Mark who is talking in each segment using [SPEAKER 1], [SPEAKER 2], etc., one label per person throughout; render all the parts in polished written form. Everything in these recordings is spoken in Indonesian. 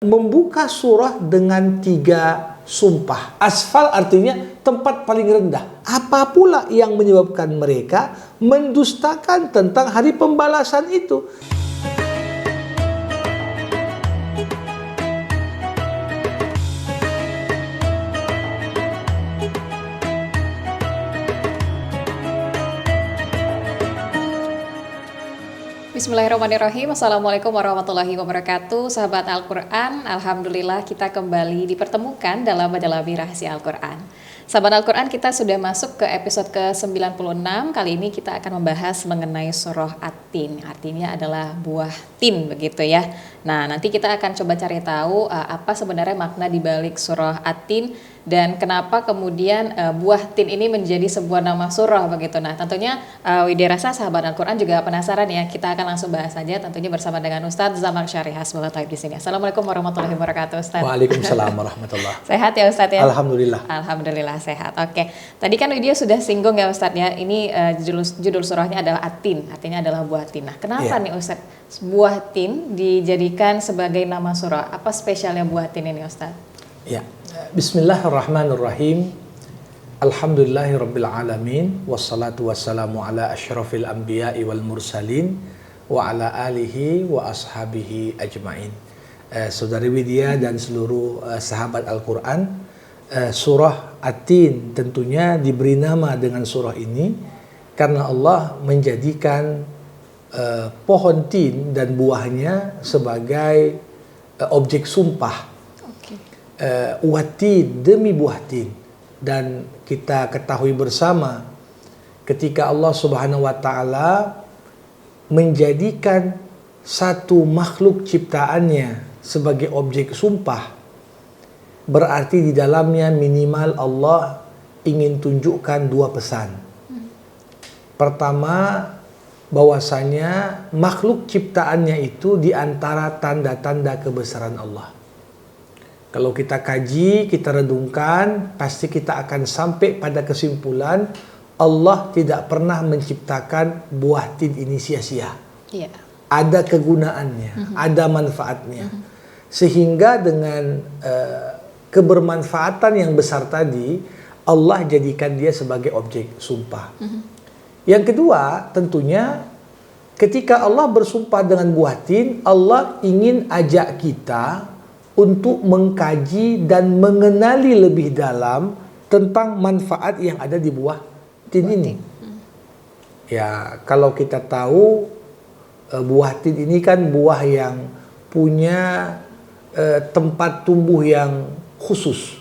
[SPEAKER 1] Membuka surah dengan 3 sumpah. Asfal artinya tempat paling rendah. Apa pula yang menyebabkan mereka mendustakan tentang hari pembalasan itu?
[SPEAKER 2] Bismillahirrahmanirrahim. Assalamualaikum warahmatullahi wabarakatuh. Sahabat Al-Quran, Alhamdulillah kita kembali dipertemukan dalam Bajalabi Rahasia Al-Quran. Sahabat Al-Quran, kita sudah masuk ke episode ke-96. Kali ini kita akan membahas mengenai surah At-Tin. Artinya adalah buah tin begitu ya. Nah, nanti kita akan coba cari tahu apa sebenarnya makna di balik surah At-Tin dan kenapa kemudian buah tin ini menjadi sebuah nama surah begitu. Nah, tentunya Widya rasa sahabat Al-Quran juga penasaran ya. Kita akan langsung bahas saja tentunya bersama dengan Ustadz Zamak Syarih Hasbullah Taib di sini. Assalamualaikum warahmatullahi wabarakatuh, Ustadz.
[SPEAKER 1] Waalaikumsalam warahmatullahi.
[SPEAKER 2] Sehat ya Ustadz ya?
[SPEAKER 1] Alhamdulillah.
[SPEAKER 2] Alhamdulillah sehat. Oke. Tadi kan Widya sudah singgung ya Ustadz ya. Ini judul surahnya adalah At-Tin. Artinya adalah buah tin. Nah, kenapa nih Ustadz buah tin dijadikan sebagai nama surah? Apa spesialnya buah tin ini Ustadz?
[SPEAKER 1] Ya. Bismillahirrahmanirrahim. Alhamdulillahirabbil alamin wassalatu wassalamu ala asyrafil anbiya'i wal mursalin wa ala alihi wa ashabihi ajmain. Saudari Widya dan seluruh sahabat Al-Quran, surah At-Tin tentunya diberi nama dengan surah ini karena Allah menjadikan pohon tin dan buahnya sebagai objek sumpah. Watin, demi buah tin. Dan kita ketahui bersama ketika Allah Subhanahu wa taala menjadikan satu makhluk ciptaannya sebagai objek sumpah, berarti di dalamnya minimal Allah ingin tunjukkan 2 pesan. Pertama, bahwasanya makhluk ciptaannya itu di antara tanda-tanda kebesaran Allah. Kalau kita kaji, kita redungkan, pasti kita akan sampai pada kesimpulan Allah tidak pernah menciptakan buah tin ini sia-sia. Yeah. Ada kegunaannya, ada manfaatnya. Sehingga dengan kebermanfaatan yang besar tadi, Allah jadikan dia sebagai objek sumpah. Yang kedua, tentunya ketika Allah bersumpah dengan buah tin, Allah ingin ajak kita untuk mengkaji dan mengenali lebih dalam tentang manfaat yang ada di buah tin ini. Ya, kalau kita tahu buah tin ini kan buah yang punya tempat tumbuh yang khusus.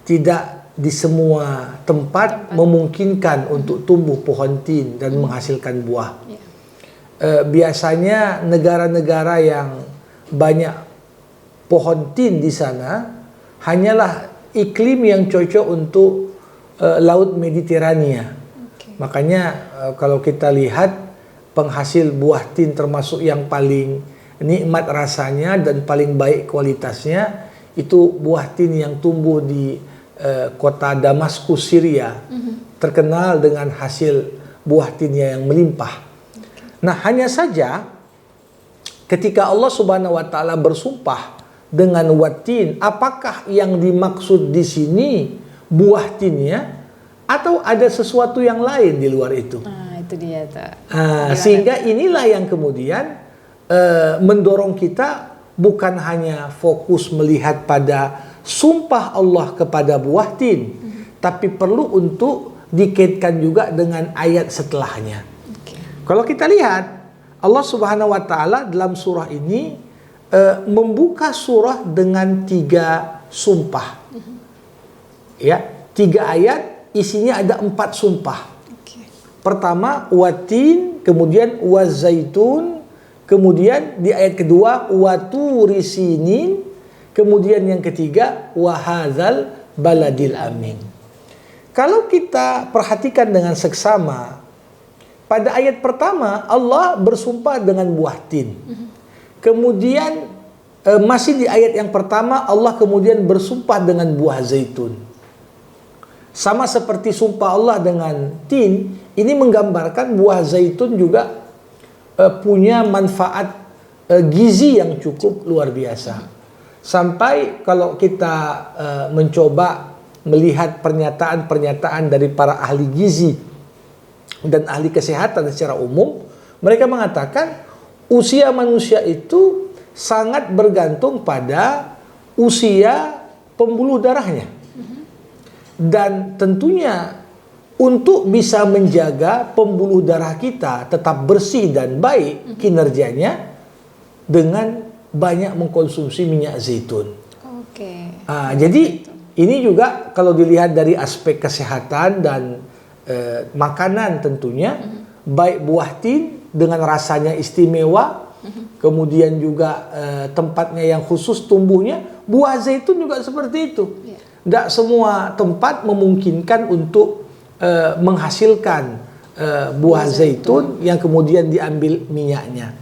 [SPEAKER 1] Tidak di semua tempat memungkinkan untuk tumbuh pohon tin dan menghasilkan buah. Biasanya negara-negara yang banyak pohon tin di sana hanyalah iklim yang cocok untuk laut Mediterania. Makanya kalau kita lihat penghasil buah tin termasuk yang paling nikmat rasanya dan paling baik kualitasnya itu buah tin yang tumbuh di kota Damaskus, Syria. Terkenal dengan hasil buah tinnya yang melimpah. Nah, hanya saja ketika Allah Subhanahu wa taala bersumpah dengan watin, apakah yang dimaksud di sini buah tinnya atau ada sesuatu yang lain di luar itu?
[SPEAKER 2] Itu dia tuh.
[SPEAKER 1] Sehingga inilah yang kemudian mendorong kita bukan hanya fokus melihat pada sumpah Allah kepada buah tin, tapi perlu untuk dikaitkan juga dengan ayat setelahnya. Kalau kita lihat Allah Subhanahu wa taala dalam surah ini membuka surah dengan 3 sumpah. Ya, 3 ayat isinya ada 4 sumpah. Pertama watin, kemudian wazaitun, kemudian di ayat kedua waturi sinin, kemudian yang ketiga wahadzal baladil amin. Kalau kita perhatikan dengan seksama, pada ayat pertama Allah bersumpah dengan buah tin. Kemudian masih di ayat yang pertama Allah kemudian bersumpah dengan buah zaitun. Sama seperti sumpah Allah dengan tin, ini menggambarkan buah zaitun juga punya manfaat gizi yang cukup luar biasa. Sampai kalau kita mencoba melihat pernyataan-pernyataan dari para ahli gizi dan ahli kesehatan secara umum, mereka mengatakan usia manusia itu sangat bergantung pada usia pembuluh darahnya. Dan tentunya untuk bisa menjaga pembuluh darah kita tetap bersih dan baik kinerjanya dengan banyak mengkonsumsi minyak zaitun.
[SPEAKER 2] Oke.
[SPEAKER 1] Jadi ini juga kalau dilihat dari aspek kesehatan dan makanan tentunya, baik buah tin dengan rasanya istimewa, kemudian juga tempatnya yang khusus tumbuhnya, buah zaitun juga seperti itu. Tidak semua tempat memungkinkan untuk menghasilkan buah zaitun yang kemudian diambil minyaknya.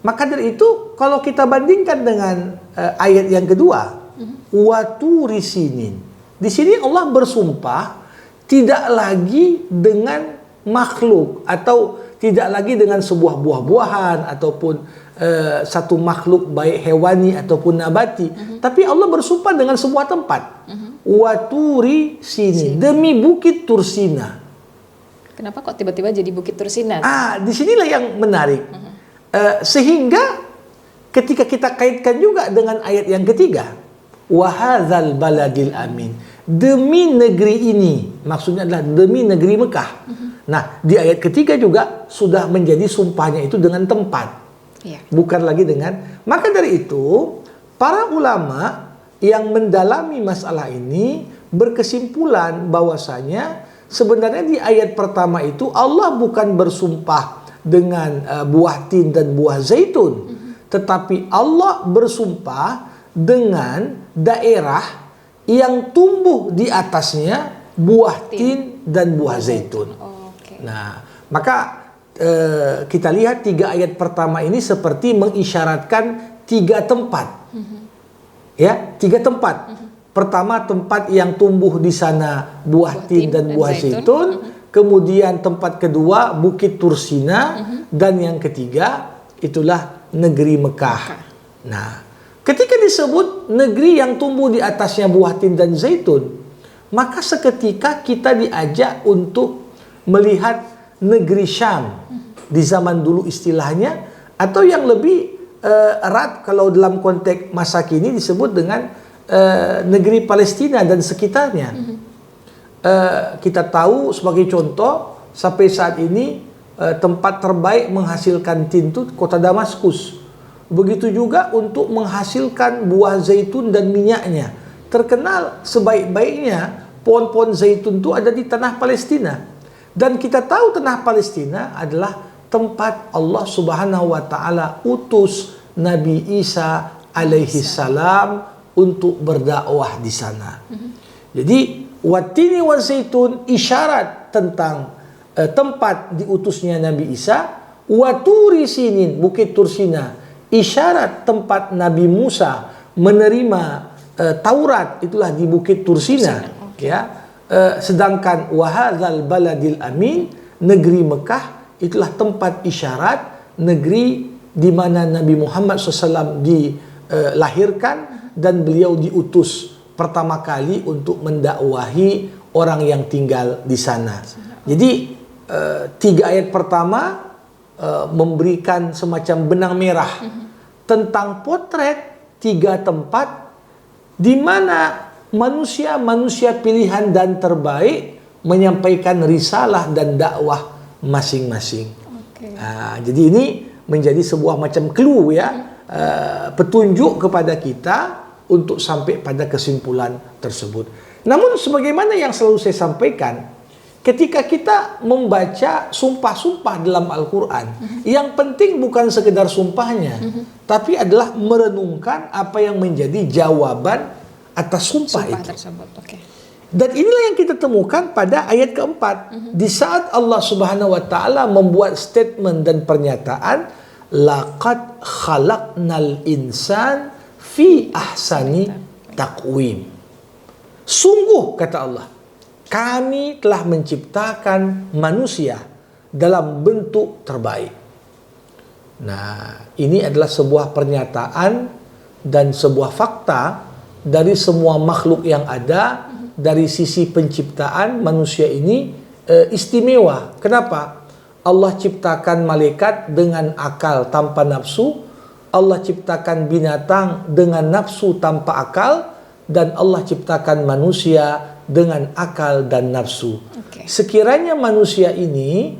[SPEAKER 1] Maka dari itu kalau kita bandingkan dengan ayat yang kedua, waturi sinin. Di sini Allah bersumpah tidak lagi dengan makhluk atau tidak lagi dengan sebuah buah-buahan ataupun satu makhluk baik hewani ataupun nabati, tapi Allah bersumpah dengan sebuah tempat. Waturi sini, demi bukit Tursina.
[SPEAKER 2] Kenapa kok tiba-tiba jadi Bukit Tursina?
[SPEAKER 1] Disinilah yang menarik. Sehingga ketika kita kaitkan juga dengan ayat yang ketiga, wahadzal baladil amin, demi negeri ini, maksudnya adalah demi negeri Mekah. Nah, di ayat ketiga juga sudah menjadi sumpahnya itu dengan tempat. Bukan lagi dengan. Maka dari itu para ulama yang mendalami masalah ini berkesimpulan bahwasanya sebenarnya di ayat pertama itu Allah bukan bersumpah dengan buah tin dan buah zaitun, tetapi Allah bersumpah dengan daerah yang tumbuh di atasnya buah tin dan buah zaitun. Nah, maka kita lihat 3 ayat pertama ini seperti mengisyaratkan 3 tempat. Ya, 3 tempat. Pertama, tempat yang tumbuh di sana buah tin dan buah zaitun. Kemudian tempat kedua Bukit Tursina. Dan yang ketiga itulah negeri Mekah. Nah, ketika disebut negeri yang tumbuh di atasnya buah tin dan zaitun, maka seketika kita diajak untuk melihat negeri Syam di zaman dulu istilahnya, atau yang lebih erat kalau dalam konteks masa kini disebut dengan negeri Palestina dan sekitarnya. Kita tahu sebagai contoh sampai saat ini tempat terbaik menghasilkan tin itu kota Damaskus. Begitu juga untuk menghasilkan buah zaitun dan minyaknya. Terkenal sebaik-baiknya pohon-pohon zaitun itu ada di tanah Palestina. Dan kita tahu tanah Palestina adalah tempat Allah Subhanahu wa taala utus Nabi Isa alaihi salam untuk berdakwah di sana. Jadi watini wa zaitun isyarat tentang tempat diutusnya Nabi Isa, waturi sinin Bukit Tursina isyarat tempat Nabi Musa menerima Taurat, itulah di Bukit Tursina. Ya. Sedangkan wahadzal baladil amin, negeri Mekah itulah tempat isyarat negeri di mana Nabi Muhammad SAW dilahirkan dan beliau diutus pertama kali untuk mendakwahi orang yang tinggal di sana. Jadi 3 ayat pertama memberikan semacam benang merah tentang potret 3 tempat di mana manusia pilihan dan terbaik menyampaikan risalah dan dakwah masing-masing. Jadi ini menjadi sebuah macam clue ya, petunjuk kepada kita untuk sampai pada kesimpulan tersebut. Namun sebagaimana yang selalu saya sampaikan, ketika kita membaca sumpah-sumpah dalam Al-Quran, yang penting bukan sekedar sumpahnya, tapi adalah merenungkan apa yang menjadi jawaban atas sumpah itu. Dan inilah yang kita temukan pada ayat keempat. Di saat Allah Subhanahu wa taala membuat statement dan pernyataan, laqad khalaqnal insan fi ahsani taqwim. Sungguh kata Allah, kami telah menciptakan manusia dalam bentuk terbaik. Nah, ini adalah sebuah pernyataan dan sebuah fakta dari semua makhluk yang ada, dari sisi penciptaan manusia ini istimewa. Kenapa? Allah ciptakan malaikat dengan akal tanpa nafsu, Allah ciptakan binatang dengan nafsu tanpa akal, dan Allah ciptakan manusia dengan akal dan nafsu. Sekiranya manusia ini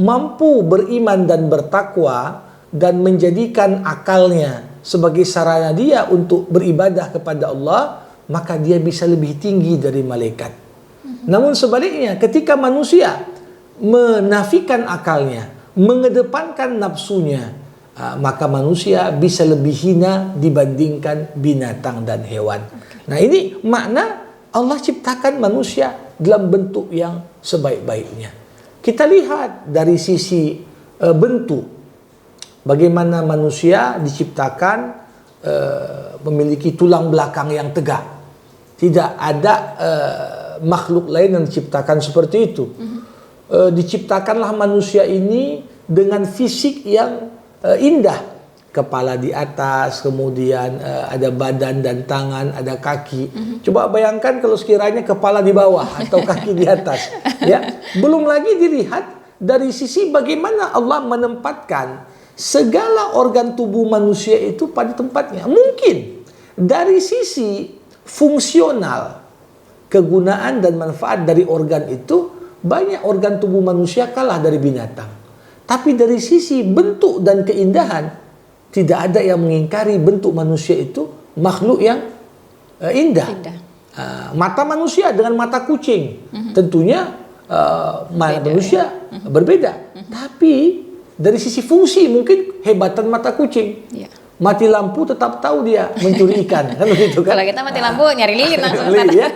[SPEAKER 1] mampu beriman dan bertakwa dan menjadikan akalnya sebagai sarana dia untuk beribadah kepada Allah, maka dia bisa lebih tinggi dari malaikat. Namun sebaliknya, ketika manusia menafikan akalnya, mengedepankan nafsunya, maka manusia bisa lebih hina dibandingkan binatang dan hewan. Nah, ini makna Allah ciptakan manusia dalam bentuk yang sebaik-baiknya. Kita lihat dari sisi bentuk, bagaimana manusia diciptakan memiliki tulang belakang yang tegak. Tidak ada makhluk lain yang diciptakan seperti itu. Diciptakanlah manusia ini dengan fisik yang indah. Kepala di atas, kemudian ada badan dan tangan, ada kaki. Coba bayangkan kalau sekiranya kepala di bawah atau kaki di atas. Ya, belum lagi dilihat dari sisi bagaimana Allah menempatkan segala organ tubuh manusia itu pada tempatnya. Mungkin dari sisi fungsional, kegunaan dan manfaat dari organ itu, banyak organ tubuh manusia kalah dari binatang. Tapi dari sisi bentuk dan keindahan, tidak ada yang mengingkari bentuk manusia itu makhluk yang indah. Mata manusia dengan mata kucing, tentunya manusia berbeda. Tapi dari sisi fungsi mungkin hebatan mata kucing. Mati lampu tetap tahu dia mencuri ikan, kan begitu kan?
[SPEAKER 2] Kalau kita mati lampu nyari lilin langsung.
[SPEAKER 1] Ya.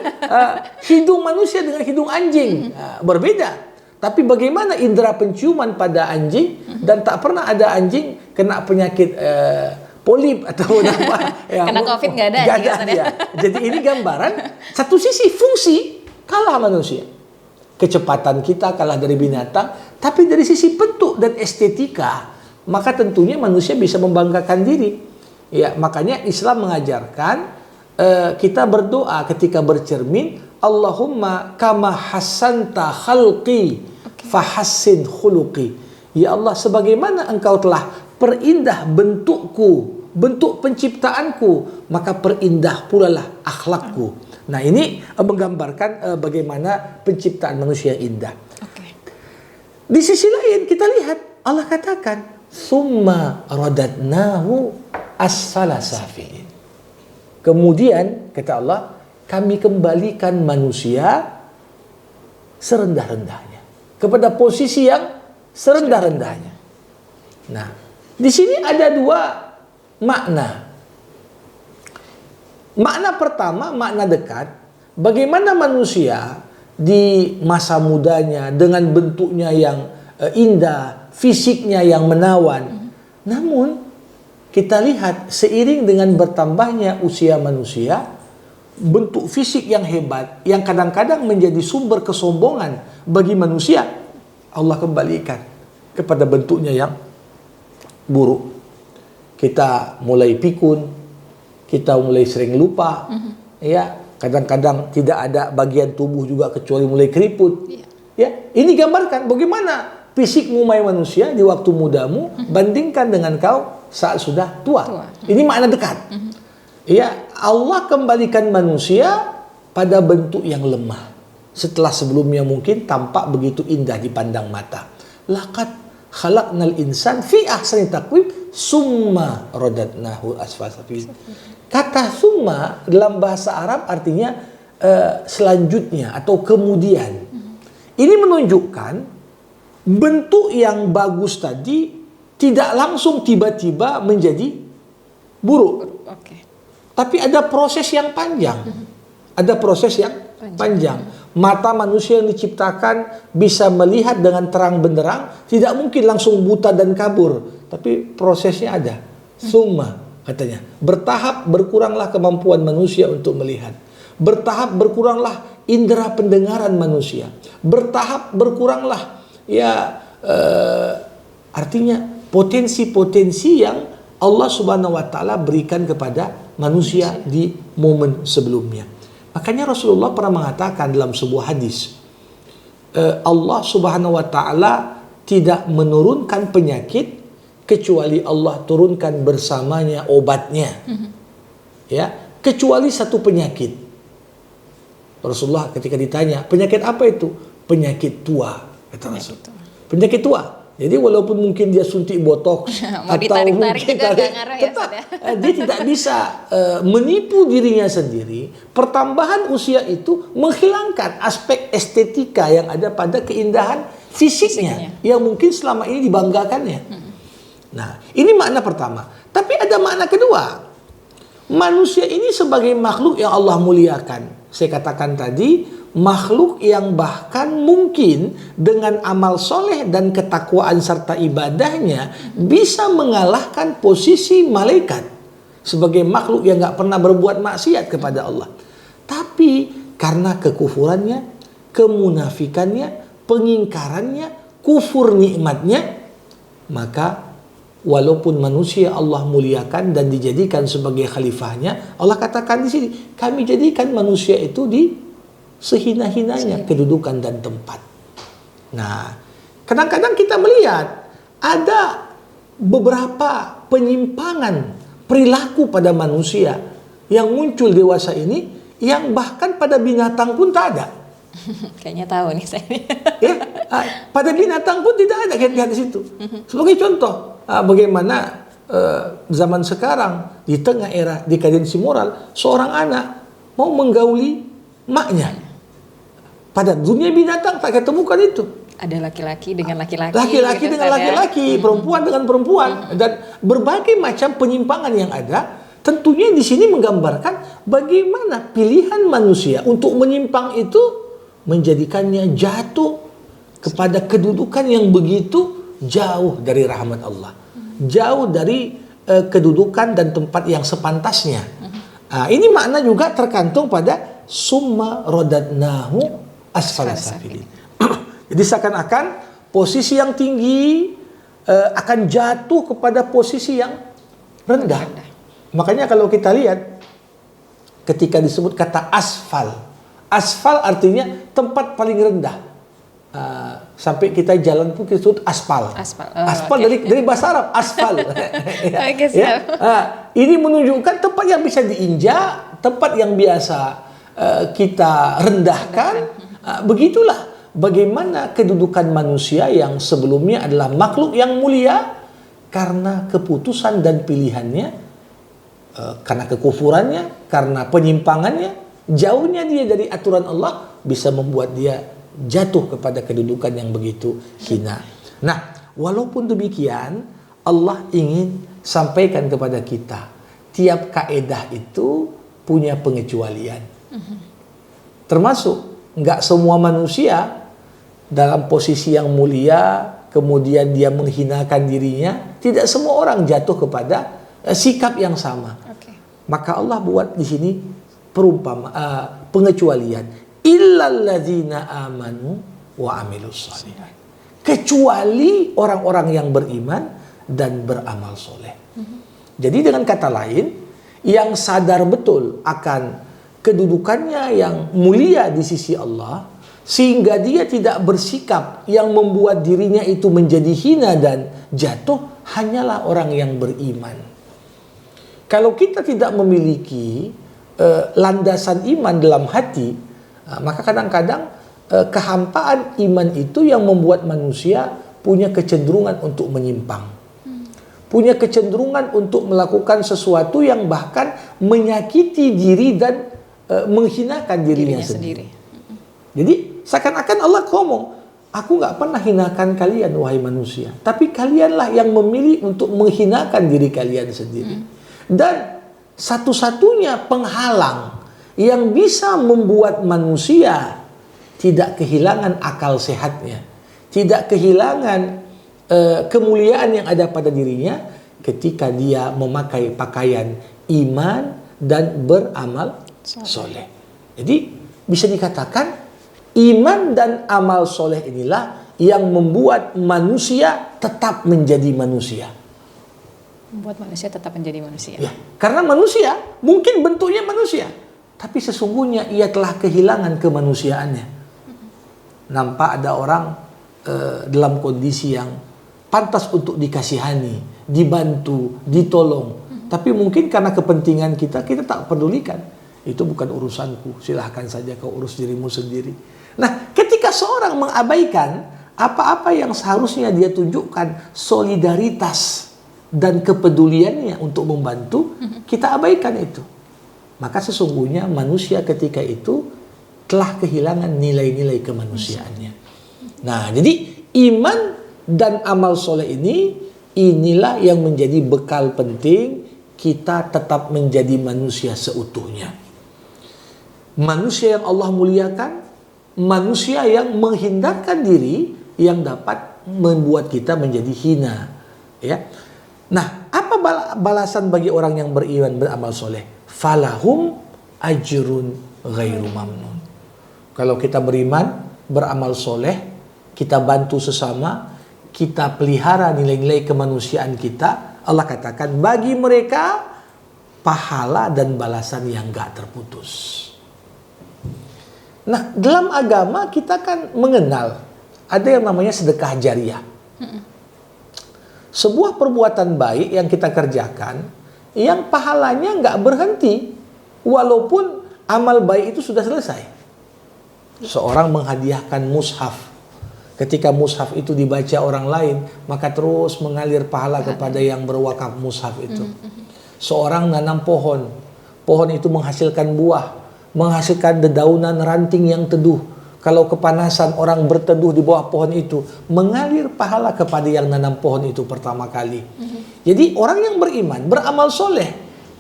[SPEAKER 1] Hidung manusia dengan hidung anjing berbeda. Tapi bagaimana indera penciuman pada anjing, dan tak pernah ada anjing kena penyakit polip atau apa. Ya,
[SPEAKER 2] kena COVID nggak ada.
[SPEAKER 1] Ya. Jadi ini gambaran, satu sisi fungsi kalah manusia. Kecepatan kita kalah dari binatang, tapi dari sisi bentuk dan estetika, maka tentunya manusia bisa membanggakan diri. Ya, makanya Islam mengajarkan kita berdoa ketika bercermin, Allahumma kama hasanta khalqi fahassin khuluqi. Ya Allah, sebagaimana engkau telah perindah bentukku, bentuk penciptaanku, maka perindah pula lah akhlakku. Nah, ini menggambarkan bagaimana penciptaan manusia indah. Di sisi lain kita lihat Allah katakan, summa radadnahu asfala safilin. Kemudian kata Allah, kami kembalikan manusia serendah-rendahnya kepada posisi yang serendah-rendahnya. Nah, di sini ada dua makna. Makna pertama, makna dekat, bagaimana manusia di masa mudanya dengan bentuknya yang indah, fisiknya yang menawan. Namun kita lihat seiring dengan bertambahnya usia manusia, bentuk fisik yang hebat, yang kadang-kadang menjadi sumber kesombongan bagi manusia, Allah kembalikan kepada bentuknya yang buruk. Kita mulai pikun, kita mulai sering lupa, ya, kadang-kadang tidak ada bagian tubuh juga kecuali mulai keriput. Ya, ini gambarkan bagaimana fisikmu manusia di waktu mudamu bandingkan dengan kau saat sudah tua. Ini makna dekat. Ya, Allah kembalikan manusia pada bentuk yang lemah. Setelah sebelumnya mungkin tampak begitu indah dipandang mata. Laqad khalaqnal insan fi ahsani taqwim summa radadnahu asfala safilin. Kata summa dalam bahasa Arab artinya selanjutnya atau kemudian. Ini menunjukkan bentuk yang bagus tadi tidak langsung tiba-tiba menjadi buruk. Tapi ada proses yang panjang. Ada proses yang panjang. Mata manusia yang diciptakan bisa melihat dengan terang benderang, tidak mungkin langsung buta dan kabur. Tapi prosesnya ada. Summa katanya. Bertahap berkuranglah kemampuan manusia untuk melihat. Bertahap berkuranglah indera pendengaran manusia. Bertahap berkuranglah artinya potensi-potensi yang Allah Subhanahu wa taala berikan kepada manusia di momen sebelumnya. Makanya Rasulullah pernah mengatakan dalam sebuah hadis, Allah Subhanahu wa taala tidak menurunkan penyakit kecuali Allah turunkan bersamanya obatnya. Ya, kecuali satu penyakit. Rasulullah ketika ditanya, penyakit apa itu? Penyakit tua, kata Rasul. Penyakit tua. Jadi walaupun mungkin dia suntik botox atau mungkin dia tidak bisa menipu dirinya sendiri. Pertambahan usia itu menghilangkan aspek estetika yang ada pada keindahan fisiknya yang mungkin selama ini dibanggakannya. Nah, ini makna pertama. Tapi ada makna kedua. Manusia ini sebagai makhluk yang Allah muliakan. Saya katakan tadi, makhluk yang bahkan mungkin dengan amal soleh dan ketakwaan serta ibadahnya bisa mengalahkan posisi malaikat sebagai makhluk yang gak pernah berbuat maksiat kepada Allah. Tapi karena kekufurannya, kemunafikannya, pengingkarannya, kufur nikmatnya, maka walaupun manusia Allah muliakan dan dijadikan sebagai khalifahnya, Allah katakan di sini, kami jadikan manusia itu di sehina-hinanya kedudukan dan tempat. Nah, kadang-kadang kita melihat ada beberapa penyimpangan perilaku pada manusia yang muncul dewasa ini, yang bahkan pada binatang pun tak ada.
[SPEAKER 2] Kayaknya tahu nih saya.
[SPEAKER 1] Ya, pada binatang pun tidak ada, kita lihat di situ. Sebagai contoh, bagaimana zaman sekarang di tengah era dekadensi moral, seorang anak mau menggauli maknya. Pada dunia binatang tak ketemukan itu.
[SPEAKER 2] Ada laki-laki dengan laki-laki.
[SPEAKER 1] Laki-laki dengan laki-laki, perempuan dengan perempuan, dan berbagai macam penyimpangan yang ada. Tentunya di sini menggambarkan bagaimana pilihan manusia untuk menyimpang itu menjadikannya jatuh kepada kedudukan yang begitu jauh dari rahmat Allah, jauh dari kedudukan dan tempat yang sepantasnya. Ini makna juga terkantung pada summa rodadnahu asfala safilin. Jadi seakan-akan posisi yang tinggi akan jatuh kepada posisi yang rendah. Makanya kalau kita lihat ketika disebut kata asfal, asfal artinya tempat paling rendah. Sampai kita jalan pun kita sebut aspal. Aspal dari bahasa Arab, asfal. Ini menunjukkan tempat yang bisa diinjak, tempat yang biasa kita rendahkan. Begitulah bagaimana kedudukan manusia yang sebelumnya adalah makhluk yang mulia karena keputusan dan pilihannya, karena kekufurannya, karena penyimpangannya, jauhnya dia dari aturan Allah, bisa membuat dia jatuh kepada kedudukan yang begitu hina. Nah, walaupun demikian, Allah ingin sampaikan kepada kita, tiap kaedah itu punya pengecualian. Termasuk, nggak semua manusia dalam posisi yang mulia, kemudian dia menghinakan dirinya, tidak semua orang jatuh kepada sikap yang sama. Maka Allah buat di sini pengecualian, illalladzina amanu wa amilus shalihat, kecuali orang-orang yang beriman dan beramal soleh. Jadi dengan kata lain, yang sadar betul akan kedudukannya yang mulia di sisi Allah, sehingga dia tidak bersikap yang membuat dirinya itu menjadi hina dan jatuh, hanyalah orang yang beriman. Kalau kita tidak memiliki landasan iman dalam hati, maka kadang-kadang kehampaan iman itu yang membuat manusia punya kecenderungan untuk menyimpang, punya kecenderungan untuk melakukan sesuatu yang bahkan menyakiti diri dan menghinakan dirinya sendiri. Jadi seakan-akan Allah ngomong, aku nggak pernah hinakan kalian wahai manusia, tapi kalianlah yang memilih untuk menghinakan diri kalian sendiri. Dan satu-satunya penghalang yang bisa membuat manusia tidak kehilangan akal sehatnya, tidak kehilangan kemuliaan yang ada pada dirinya, ketika dia memakai pakaian iman dan beramal soleh. Jadi bisa dikatakan iman dan amal soleh inilah yang membuat manusia tetap menjadi manusia.
[SPEAKER 2] Membuat manusia tetap menjadi manusia.
[SPEAKER 1] Ya, karena manusia mungkin bentuknya manusia, tapi sesungguhnya ia telah kehilangan kemanusiaannya. Nampak ada orang dalam kondisi yang pantas untuk dikasihani, dibantu, ditolong. Tapi mungkin karena kepentingan kita tak pedulikan. Itu bukan urusanku, silahkan saja kau urus dirimu sendiri. Nah, ketika seorang mengabaikan apa-apa yang seharusnya dia tunjukkan solidaritas dan kepeduliannya untuk membantu, kita abaikan itu. Maka sesungguhnya manusia ketika itu telah kehilangan nilai-nilai kemanusiaannya. Nah, jadi iman dan amal soleh inilah yang menjadi bekal penting kita tetap menjadi manusia seutuhnya. Manusia yang Allah muliakan, manusia yang menghindarkan diri yang dapat membuat kita menjadi hina. Ya. Nah, apa balasan bagi orang yang beriman beramal soleh? Falahum ajrun ghairu mamnun. Kalau kita beriman, beramal soleh, kita bantu sesama, kita pelihara nilai-nilai kemanusiaan kita, Allah katakan bagi mereka pahala dan balasan yang gak terputus. Nah, dalam agama kita kan mengenal ada yang namanya sedekah jariah. Sebuah perbuatan baik yang kita kerjakan, yang pahalanya gak berhenti, walaupun amal baik itu sudah selesai. Seorang menghadiahkan mushaf. Ketika mushaf itu dibaca orang lain, maka terus mengalir pahala kepada yang berwakaf mushaf itu. Seorang nanam pohon. Pohon itu menghasilkan buah, menghasilkan dedaunan ranting yang teduh. Kalau kepanasan orang berteduh di bawah pohon itu, mengalir pahala kepada yang nanam pohon itu pertama kali. Jadi orang yang beriman, beramal soleh,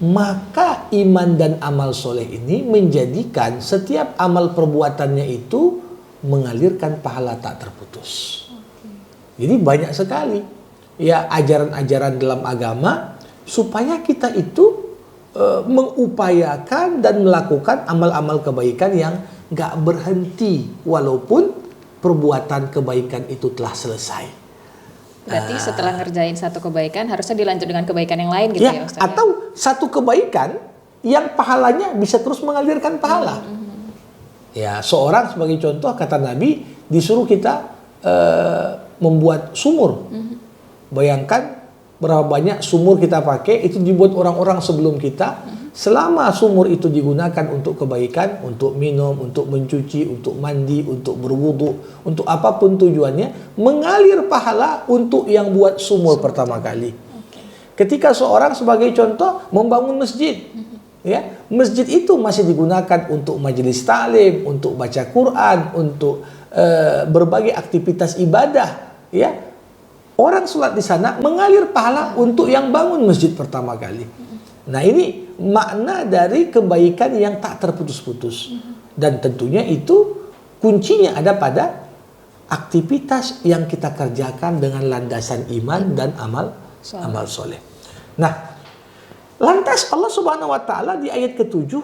[SPEAKER 1] maka iman dan amal soleh ini menjadikan setiap amal perbuatannya itu mengalirkan pahala tak terputus. Jadi banyak sekali ya ajaran-ajaran dalam agama supaya kita itu mengupayakan dan melakukan amal-amal kebaikan yang gak berhenti walaupun perbuatan kebaikan itu telah selesai.
[SPEAKER 2] Berarti setelah ngerjain satu kebaikan harusnya dilanjut dengan kebaikan yang lain gitu ya Ustaz?
[SPEAKER 1] Atau satu kebaikan yang pahalanya bisa terus mengalirkan pahala. Ya, seorang sebagai contoh kata Nabi disuruh kita membuat sumur. Bayangkan berapa banyak sumur kita pakai, itu dibuat orang-orang sebelum kita. Selama sumur itu digunakan untuk kebaikan, untuk minum, untuk mencuci, untuk mandi, untuk berwudu, untuk apapun tujuannya, mengalir pahala untuk yang buat sumur pertama kali. Ketika seorang sebagai contoh membangun masjid, ya, masjid itu masih digunakan untuk majelis taklim, untuk baca Quran, untuk berbagai aktivitas ibadah, ya. Orang sholat di sana mengalir pahala untuk yang bangun masjid pertama kali. Nah, ini makna dari kebaikan yang tak terputus-putus. Dan tentunya itu kuncinya ada pada aktivitas yang kita kerjakan dengan landasan iman dan amal soleh. Nah, lantas Allah Subhanahu wa taala di ayat ke-7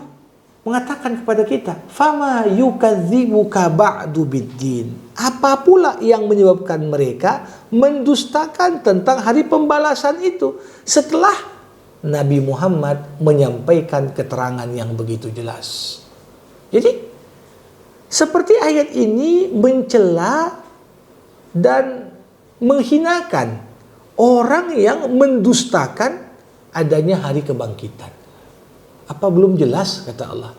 [SPEAKER 1] mengatakan kepada kita, "Fama yukadzibuka ba'du biddin." Apa pula yang menyebabkan mereka mendustakan tentang hari pembalasan itu setelah Nabi Muhammad menyampaikan keterangan yang begitu jelas. Jadi, seperti ayat ini mencela dan menghinakan orang yang mendustakan adanya hari kebangkitan. Apa belum jelas, kata Allah?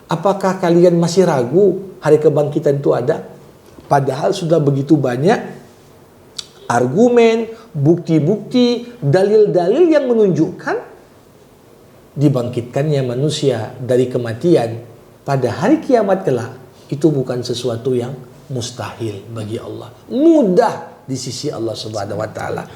[SPEAKER 1] Apakah kalian masih ragu hari kebangkitan itu ada? Padahal sudah begitu banyak argumen, bukti-bukti, dalil-dalil yang menunjukkan dibangkitkannya manusia dari kematian pada hari kiamat kelak itu bukan sesuatu yang mustahil bagi Allah. Mudah di sisi Allah Subhanahu wa taala.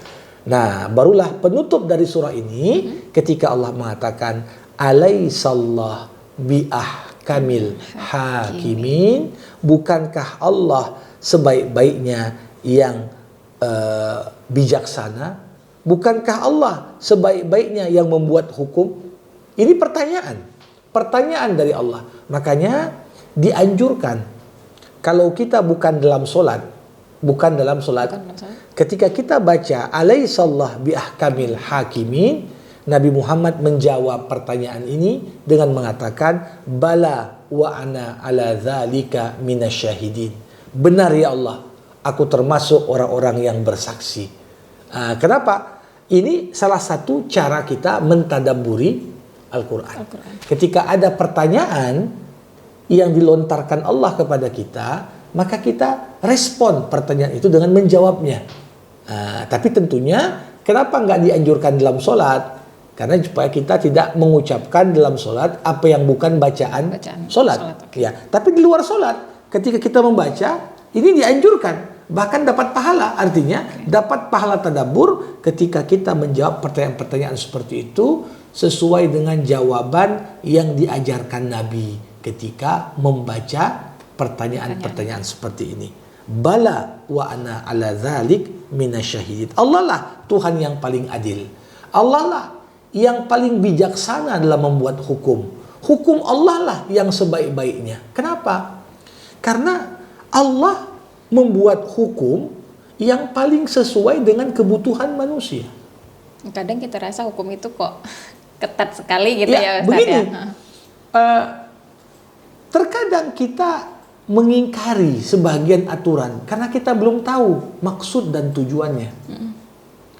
[SPEAKER 1] Nah, barulah penutup dari surah ini ketika Allah mengatakan alaisallah biahkamil hakimin, bukankah Allah sebaik-baiknya yang bijaksana? Bukankah Allah sebaik-baiknya yang membuat hukum? Ini pertanyaan dari Allah. Makanya dianjurkan kalau kita bukan dalam solat, bukan dalam solat. Ketika kita baca alaihissallah bi ahkamil hakimin, Nabi Muhammad menjawab pertanyaan ini dengan mengatakan bala wa ana ala dzalika minasyahidin. Benar ya Allah, aku termasuk orang-orang yang bersaksi. Kenapa? Ini salah satu cara kita mentadabburi Al-Quran. Ketika ada pertanyaan yang dilontarkan Allah kepada kita, maka kita respon pertanyaan itu dengan menjawabnya. Tapi tentunya kenapa nggak dianjurkan dalam sholat? Karena supaya kita tidak mengucapkan dalam sholat apa yang bukan bacaan sholat. Ya, tapi di luar sholat, ketika kita membaca, ini dianjurkan. Bahkan dapat pahala, artinya dapat pahala tadabbur ketika kita menjawab pertanyaan-pertanyaan seperti itu sesuai dengan jawaban yang diajarkan Nabi ketika membaca pertanyaan-pertanyaan seperti ini. Bala wa ana ala dzalik minasyahidin. Allah lah Tuhan yang paling adil. Allah lah yang paling bijaksana dalam membuat hukum. Hukum Allah lah yang sebaik-baiknya. Kenapa? Karena Allah membuat hukum yang paling sesuai dengan kebutuhan manusia.
[SPEAKER 2] Kadang kita rasa hukum itu kok ketat sekali gitu ya Ustaz.
[SPEAKER 1] Begini, terkadang kita mengingkari sebagian aturan karena kita belum tahu maksud dan tujuannya.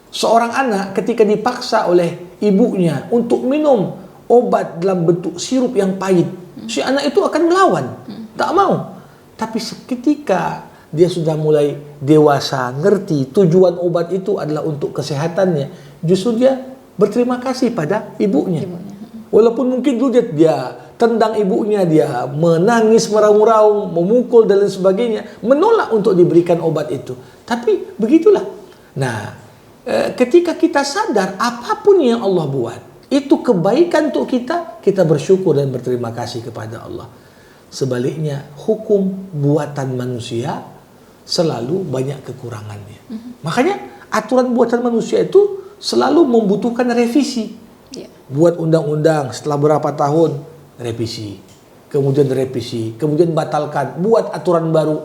[SPEAKER 1] Seorang anak ketika dipaksa oleh ibunya untuk minum obat dalam bentuk sirup yang pahit, si anak itu akan melawan, tak mau. Tapi ketika dia sudah mulai dewasa, ngerti tujuan obat itu adalah untuk kesehatannya, justru dia berterima kasih pada ibunya. Walaupun mungkin dulu dia tendang ibunya, dia menangis, meraung-raung, memukul dan lain sebagainya, menolak untuk diberikan obat itu. Tapi begitulah. Nah, ketika kita sadar apapun yang Allah buat itu kebaikan untuk kita, kita bersyukur dan berterima kasih kepada Allah. Sebaliknya, hukum buatan manusia selalu banyak kekurangannya. Makanya aturan buatan manusia itu selalu membutuhkan revisi. Buat undang-undang setelah berapa tahun revisi, kemudian revisi, kemudian batalkan, buat aturan baru.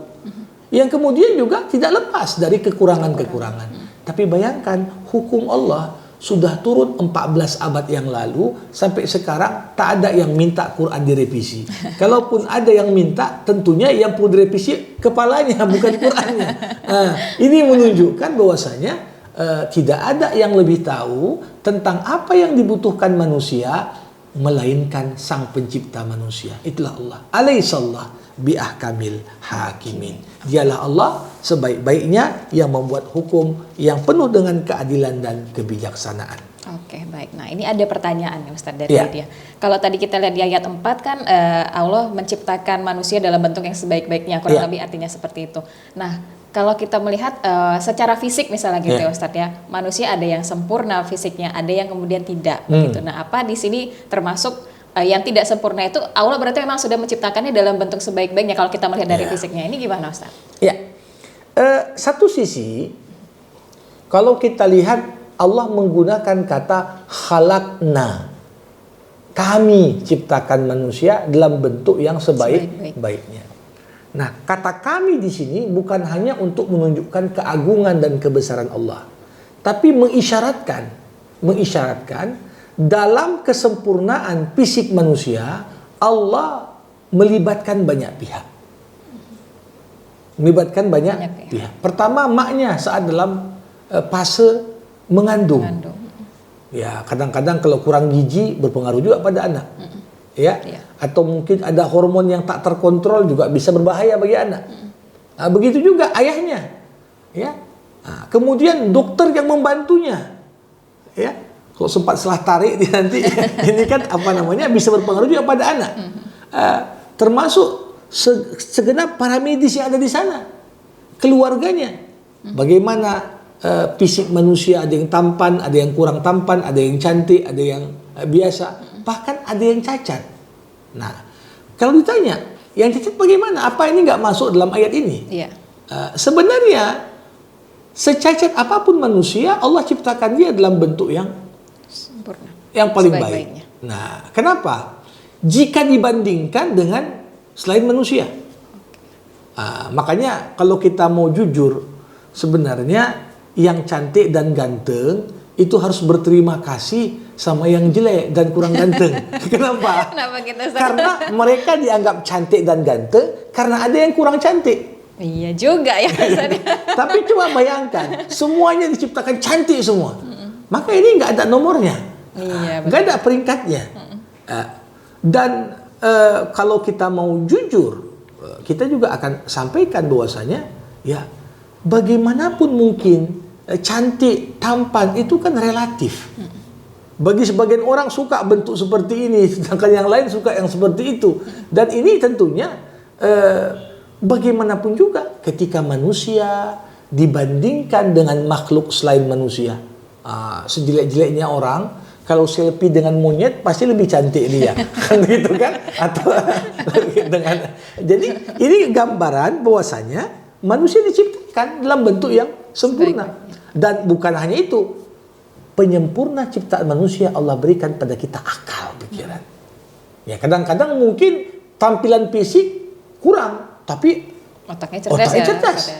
[SPEAKER 1] Yang kemudian juga tidak lepas dari kekurangan-kekurangan. Tapi bayangkan hukum Allah sudah turun 14 abad yang lalu, sampai sekarang tak ada yang minta Quran direvisi. Kalaupun ada yang minta, tentunya yang perlu direvisi kepalanya, bukan Qurannya. Ini menunjukkan bahwasanya tidak ada yang lebih tahu tentang apa yang dibutuhkan manusia melainkan Sang Pencipta manusia. Itulah Allah. Alaihissallah bi ahkamil hakimin. Dialah Allah sebaik-baiknya yang membuat hukum yang penuh dengan keadilan dan kebijaksanaan.
[SPEAKER 2] Oke, baik. Nah, ini ada pertanyaan ya Ustaz dari dia. Kalau tadi kita lihat di ayat 4 kan Allah menciptakan manusia dalam bentuk yang sebaik-baiknya, kurang lebih artinya seperti itu. Nah, kalau kita melihat secara fisik misalnya gitu ya Ustaz ya, manusia ada yang sempurna fisiknya, ada yang kemudian tidak gitu. Nah, apa di sini termasuk yang tidak sempurna itu Allah berarti memang sudah menciptakannya dalam bentuk sebaik-baiknya kalau kita melihat dari fisiknya. Ini gimana Ustaz?
[SPEAKER 1] Ya, satu sisi kalau kita lihat Allah menggunakan kata khalaqna, kami ciptakan manusia dalam bentuk yang sebaik-baiknya. Nah, kata kami di sini bukan hanya untuk menunjukkan keagungan dan kebesaran Allah, tapi mengisyaratkan dalam kesempurnaan fisik manusia, Allah melibatkan banyak pihak. Melibatkan banyak pihak. Pertama, maknya saat dalam fase mengandung. Ya, kadang-kadang kalau kurang gizi berpengaruh juga pada anak. Ya. Atau mungkin ada hormon yang tak terkontrol juga bisa berbahaya bagi anak. Begitu juga ayahnya. Ya. Kemudian dokter yang membantunya. Ya. Kalau sempat salah tarik dia nanti ini kan bisa berpengaruh juga pada anak. Termasuk segenap para medis yang ada di sana, keluarganya. Bagaimana fisik manusia, ada yang tampan, ada yang kurang tampan, ada yang cantik, ada yang biasa, bahkan ada yang cacat. Nah, kalau ditanya yang cacat bagaimana? Apa ini nggak masuk dalam ayat ini? Sebenarnya secacat apapun manusia, Allah ciptakan dia dalam bentuk yang sempurna, yang paling baik. Nah, kenapa? Jika dibandingkan dengan selain manusia, Makanya kalau kita mau jujur, sebenarnya yang cantik dan ganteng itu harus berterima kasih sama yang jelek dan kurang ganteng. Kenapa?
[SPEAKER 2] Kenapa gitu, Ustaz?
[SPEAKER 1] Karena mereka dianggap cantik dan ganteng karena ada yang kurang cantik.
[SPEAKER 2] Iya juga ya, Ustaz.
[SPEAKER 1] Tapi coba bayangkan, semuanya diciptakan cantik semua. Maka ini nggak ada nomornya.
[SPEAKER 2] Iya,
[SPEAKER 1] Nggak ada peringkatnya. Dan kalau kita mau jujur, kita juga akan sampaikan bahwasanya ya bagaimanapun mungkin cantik, tampan itu kan relatif. Bagi sebagian orang suka bentuk seperti ini, sedangkan yang lain suka yang seperti itu. Dan ini tentunya bagaimanapun juga ketika manusia dibandingkan dengan makhluk selain manusia, sejelek-jeleknya orang, kalau selfie dengan monyet pasti lebih cantik dia, kan gitu kan? Atau dengan, jadi ini gambaran bahwasanya manusia diciptakan dalam bentuk yang sempurna. Dan bukan hanya itu, penyempurna ciptaan manusia Allah berikan pada kita akal pikiran. Ya kadang-kadang mungkin tampilan fisik kurang, tapi
[SPEAKER 2] Otaknya cerdas.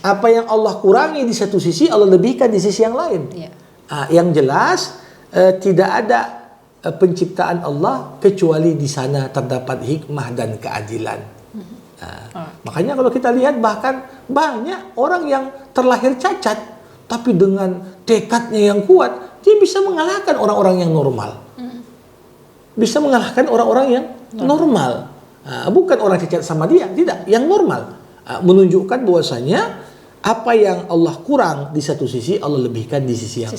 [SPEAKER 1] Apa yang Allah kurangi di satu sisi, Allah lebihkan di sisi yang lain.
[SPEAKER 2] Iya.
[SPEAKER 1] Yang jelas tidak ada penciptaan Allah kecuali di sana terdapat hikmah dan keadilan. Makanya kalau kita lihat bahkan banyak orang yang terlahir cacat, tapi dengan tekadnya yang kuat, dia bisa mengalahkan orang-orang yang normal. Bisa mengalahkan orang-orang yang normal. Bukan orang cacat sama dia, tidak, yang normal. Menunjukkan bahwasanya apa yang Allah kurang di satu sisi, Allah lebihkan di sisi yang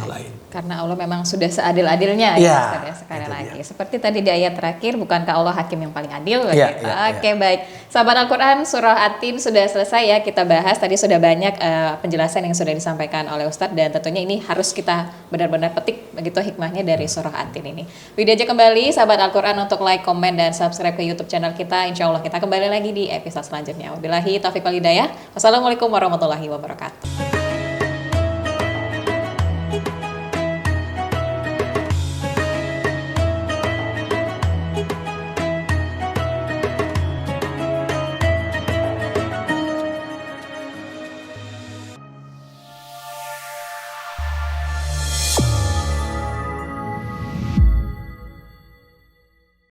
[SPEAKER 1] lain.
[SPEAKER 2] Karena Allah memang sudah seadil-adilnya
[SPEAKER 1] ya,
[SPEAKER 2] sekali lagi. Seperti tadi di ayat terakhir, bukankah Allah hakim yang paling adil? Oke, baik. Sahabat Al-Quran, surah At-Tin sudah selesai ya kita bahas. Tadi sudah banyak penjelasan yang sudah disampaikan oleh Ustadz, dan tentunya ini harus kita benar-benar petik begitu hikmahnya dari surah At-Tin ini. Video aja kembali sahabat Al-Quran untuk like, komen, dan subscribe ke YouTube channel kita. Insya Allah kita kembali lagi di episode selanjutnya. Wabillahi taufiq wal hidayah. Wassalamualaikum warahmatullahi wabarakatuh.